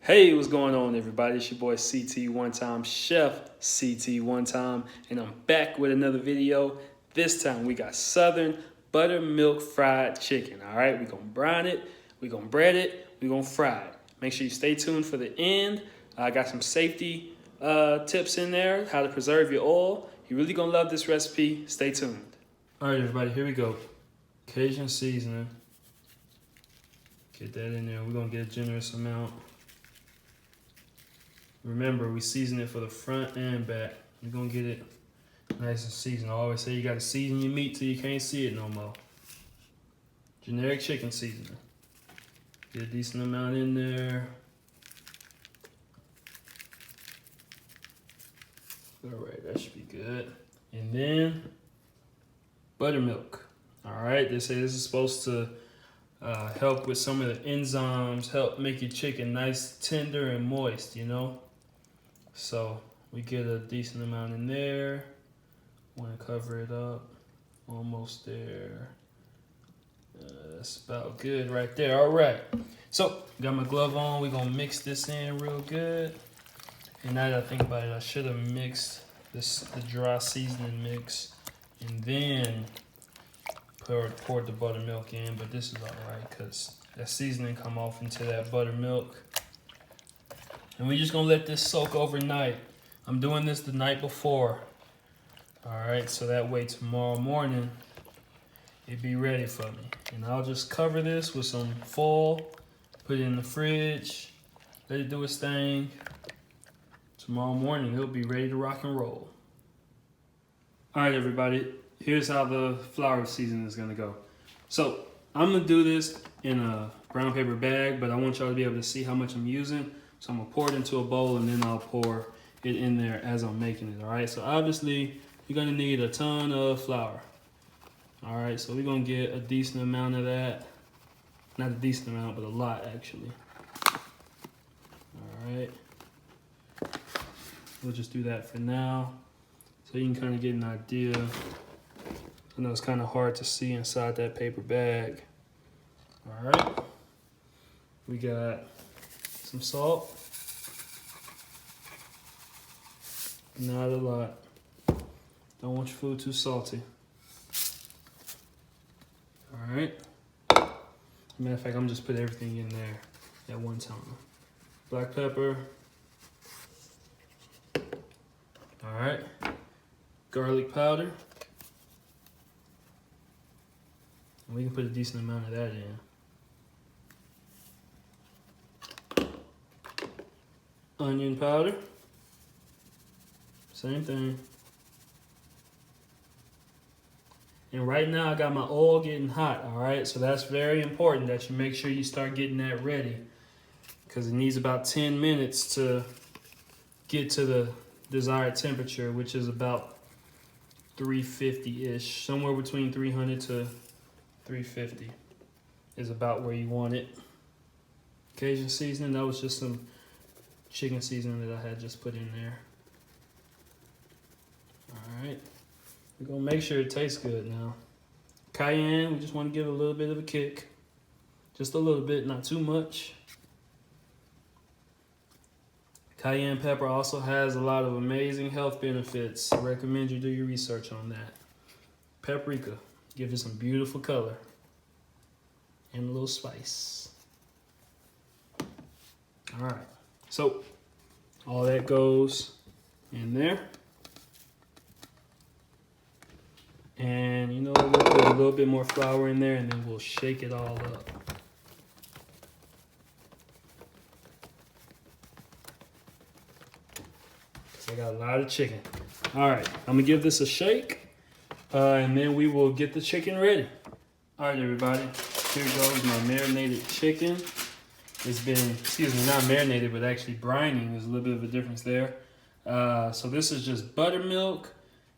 Hey, what's going on, everybody? It's your boy CT One Time Chef CT One Time, and I'm back with another video. This time we got Southern buttermilk fried chicken. All right, we're gonna brine it, we're gonna bread it, we're gonna fry it. Make sure you stay tuned for the end. I got some safety tips in there, how to preserve your oil. You're really gonna love this recipe. Stay tuned. All right, everybody, here we go. Cajun seasoning. Get that in there. We're gonna get a generous amount. Remember, we season it for the front and back. You're gonna get it nice and seasoned. I always say you gotta season your meat till you can't see it no more. Generic chicken seasoning. Get a decent amount in there. All right, that should be good. And then buttermilk. All right, they say this is supposed to help with some of the enzymes, help make your chicken nice, tender, and moist, you know? So we get a decent amount in there. Want to cover it up. Almost there. That's about good right there. All right. So got my glove on. We're going to mix this in real good. And now that I think about it, I should have mixed the dry seasoning mix and then poured the buttermilk in. But this is all right because that seasoning come off into that buttermilk. And we're just gonna let this soak overnight. I'm doing this the night before. All right, so that way tomorrow morning, it'll be ready for me. And I'll just cover this with some foil, put it in the fridge, let it do its thing. Tomorrow morning, it'll be ready to rock and roll. All right, everybody, here's how the flour seasoning is gonna go. So I'm gonna do this in a brown paper bag, but I want y'all to be able to see how much I'm using. So I'm gonna pour it into a bowl and then I'll pour it in there as I'm making it, all right? So obviously, you're gonna need a ton of flour. All right, so we're gonna get a decent amount of that. Not a decent amount, but a lot actually. All right. We'll just do that for now. So you can kind of get an idea. I know it's kind of hard to see inside that paper bag. All right. We got some salt. Not a lot. Don't want your food too salty. All right. Matter of fact, I'm just put everything in there at one time. Black pepper. All right. Garlic powder. And we can put a decent amount of that in. Onion powder. Same thing. And right now I got my oil getting hot, all right? So that's very important that you make sure you start getting that ready because it needs about 10 minutes to get to the desired temperature, which is about 350-ish. Somewhere between 300 to 350 is about where you want it. Cajun seasoning, that was just some chicken seasoning that I had just put in there. All right, we're gonna make sure it tastes good now. Cayenne, we just want to give it a little bit of a kick. Just a little bit, not too much. Cayenne pepper also has a lot of amazing health benefits. I recommend you do your research on that. Paprika, give it some beautiful color and a little spice. All right, so all that goes in there. And you know, we'll put a little bit more flour in there and then we'll shake it all up. So I got a lot of chicken. All right, I'm gonna give this a shake and then we will get the chicken ready. All right, everybody, here goes my marinated chicken. It's been, excuse me, not marinated, but actually brining. There's a little bit of a difference there. So this is just buttermilk,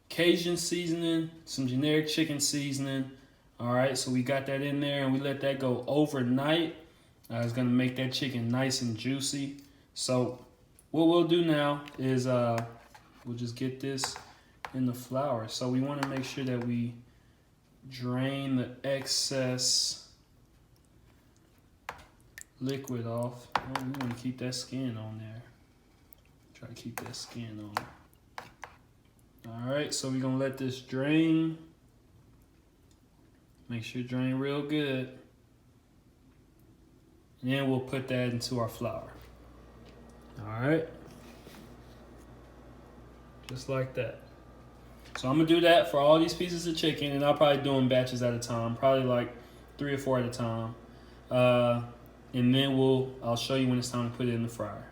Cajun seasoning, some generic chicken seasoning. All right, so we got that in there and we let that go overnight. It's gonna make that chicken nice and juicy. So what we'll do now is we'll just get this in the flour. So we wanna make sure that we drain the excess liquid off. Oh, we want to keep that skin on there. Try to keep that skin on. All right, so we're gonna let this drain. Make sure it drain real good. And then we'll put that into our flour. All right. Just like that. So I'm gonna do that for all these pieces of chicken, and I'll probably do them batches at a time, probably like 3 or 4 at a time. And then I'll show you when it's time to put it in the fryer.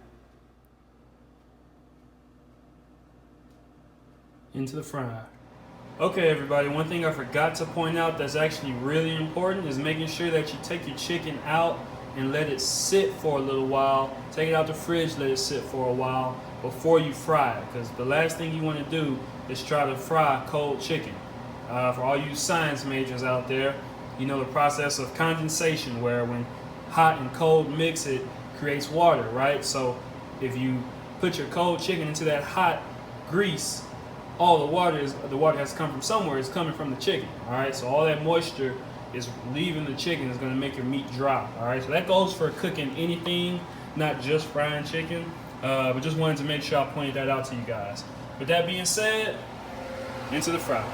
Into the fryer. Okay, everybody, one thing I forgot to point out that's actually really important is making sure that you take your chicken out and let it sit for a little while. Take it out the fridge, let it sit for a while before you fry it, because the last thing you want to do is try to fry cold chicken. For all you science majors out there, you know the process of condensation, where when hot and cold mix, it creates water, right? So if you put your cold chicken into that hot grease, all the water has to come from somewhere. It's coming from the chicken, all right? So all that moisture is leaving the chicken, is gonna make your meat dry, all right? So that goes for cooking anything, not just frying chicken, but just wanted to make sure I pointed that out to you guys. With that being said, into the fryer.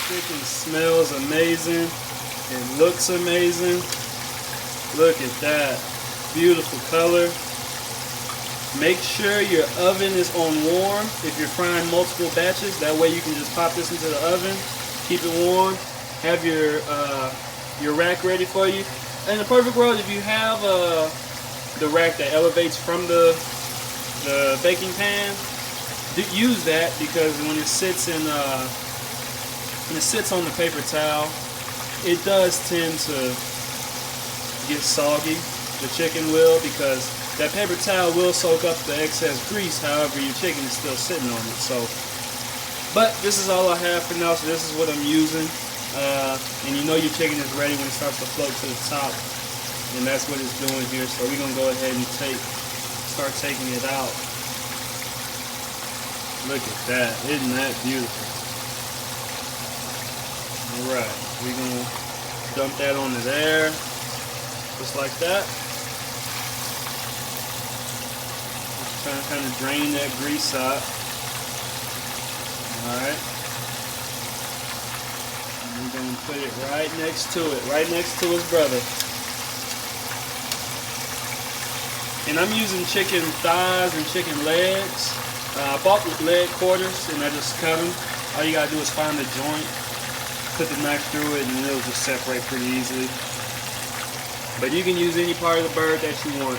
Chicken smells amazing. It looks amazing. Look at that. Beautiful color. Make sure your oven is on warm if you're frying multiple batches. That way you can just pop this into the oven, keep it warm, have your rack ready for you. In the perfect world, if you have the rack that elevates from the baking pan, use that, because when it sits on the paper towel, it does tend to get soggy. The chicken will, because that paper towel will soak up the excess grease. However, your chicken is still sitting on it. So, but this is all I have for now. So this is what I'm using, and you know your chicken is ready when it starts to float to the top, and that's what it's doing here. So we're gonna go ahead and start taking it out. Look at that! Isn't that beautiful? Alright, we're going to dump that onto there, just like that. Just trying to kind of drain that grease out. Alright. We're going to put it right next to his brother. And I'm using chicken thighs and chicken legs. I bought the leg quarters and I just cut them. All you got to do is find the joint, put the knife through it, and it'll just separate pretty easily. But you can use any part of the bird that you want.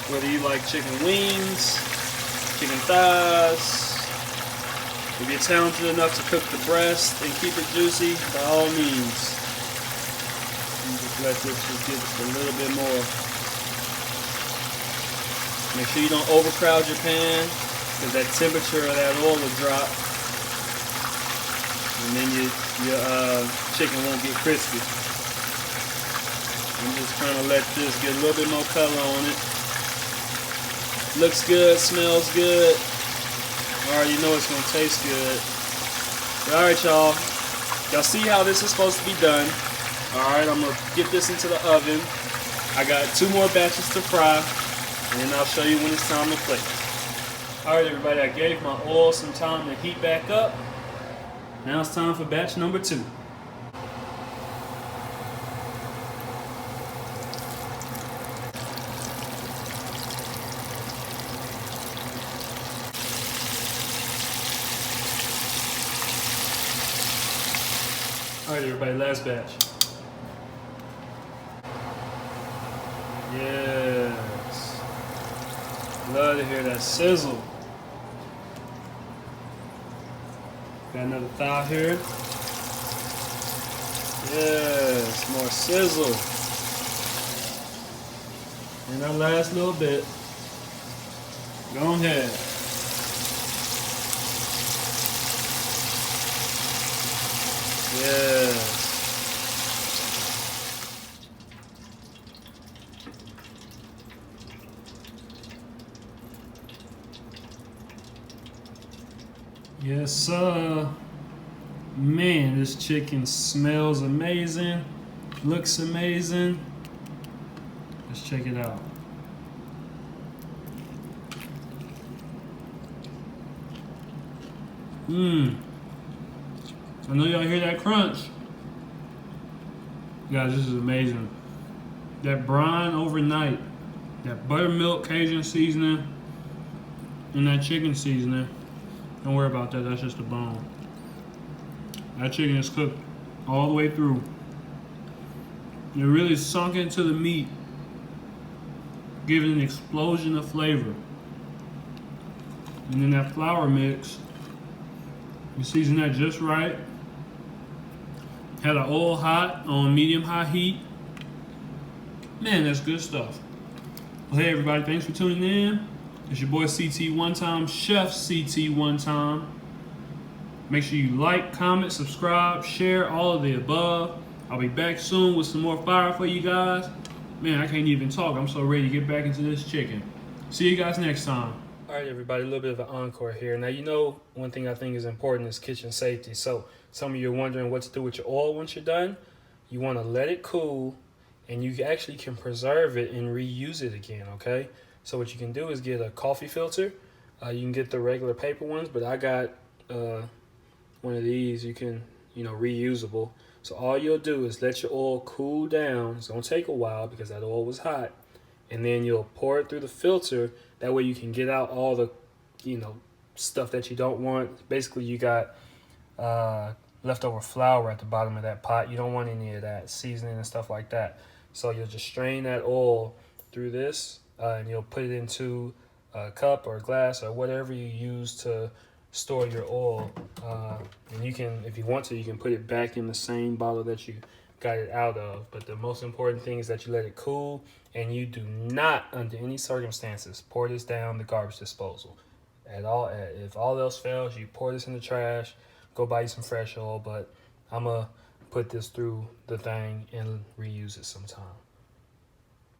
Whether you like chicken wings, chicken thighs. If you're talented enough to cook the breast and keep it juicy, by all means. You just let this just give us a little bit more. Make sure you don't overcrowd your pan, because that temperature of that oil will drop. And then your chicken won't get crispy. I'm just trying to let this get a little bit more color on it. Looks good, smells good. I already know it's gonna taste good. Alright, y'all. Y'all see how this is supposed to be done. Alright, I'm gonna get this into the oven. I got 2 more batches to fry, and then I'll show you when it's time to plate. Alright, everybody, I gave my oil some time to heat back up. Now it's time for batch number 2. Alright, everybody, last batch. Yes. Love to hear that sizzle. Got another thigh here. Yes, more sizzle. And our last little bit. Go ahead. Yes. Yes, sir. Man, this chicken smells amazing. Looks amazing. Let's check it out. Mmm. I know y'all hear that crunch. Guys, this is amazing. That brine overnight, that buttermilk Cajun seasoning, and that chicken seasoning. Don't worry about that, that's just the bone. That chicken is cooked all the way through. It really sunk into the meat, giving an explosion of flavor. And then that flour mix, you season that just right. Had an oil hot on medium-high heat. Man, that's good stuff. Well, hey everybody, thanks for tuning in. It's your boy CT One Time, Chef CT One Time. Make sure you like, comment, subscribe, share, all of the above. I'll be back soon with some more fire for you guys. Man, I can't even talk. I'm so ready to get back into this chicken. See you guys next time. All right, everybody, a little bit of an encore here. Now, you know, one thing I think is important is kitchen safety. So some of you are wondering what to do with your oil once you're done. You want to let it cool, and you actually can preserve it and reuse it again, okay? So what you can do is get a coffee filter. You can get the regular paper ones, but I got one of these. You can, reusable. So all you'll do is let your oil cool down. It's going to take a while because that oil was hot. And then you'll pour it through the filter. That way you can get out all the, stuff that you don't want. Basically, you got leftover flour at the bottom of that pot. You don't want any of that seasoning and stuff like that. So you'll just strain that oil through this, and you'll put it into a cup or a glass or whatever you use to store your oil. And you can, if you want to, you can put it back in the same bottle that you got it out of. But the most important thing is that you let it cool, and you do not, under any circumstances, pour this down the garbage disposal at all. If all else fails, you pour this in the trash, go buy you some fresh oil. But I'm gonna put this through the thing and reuse it sometime.